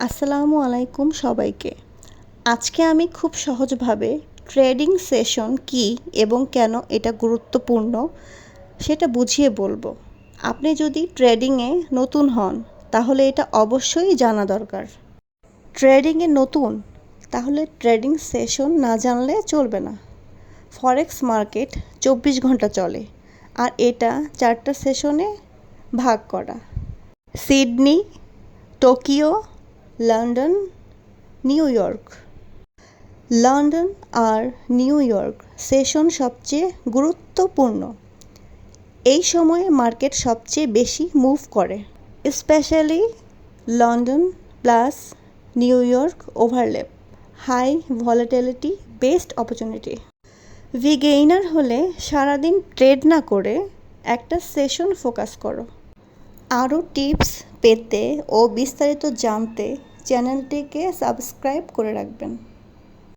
আসসালামু আলাইকুম সবাইকে। আজকে আমি খুব সহজভাবে ট্রেডিং সেশন কী এবং কেন এটা গুরুত্বপূর্ণ সেটা বুঝিয়ে বলবো। আপনি যদি ট্রেডিংয়ে নতুন হন তাহলে এটা অবশ্যই জানা দরকার। ট্রেডিংয়ে নতুন তাহলে ট্রেডিং সেশন না জানলে চলবে না। ফরেক্স মার্কেট 24 ঘন্টা চলে আর এটা 4টা সেশনে ভাগ করা। Sydney, Tokyo, London, New York. London আর নিউ ইয়র্ক সেশন সবচেয়ে গুরুত্বপূর্ণ। এই সময়ে মার্কেট সবচেয়ে বেশি মুভ করে, specially London plus New York overlap, high volatility best opportunity. Gainer হলে সারাদিন ট্রেড না করে একটা সেশন ফোকাস করো। আরও টিপস পেতে ও বিস্তারিত জানতে চ্যানেলটিকে সাবস্ক্রাইব করে রাখবেন।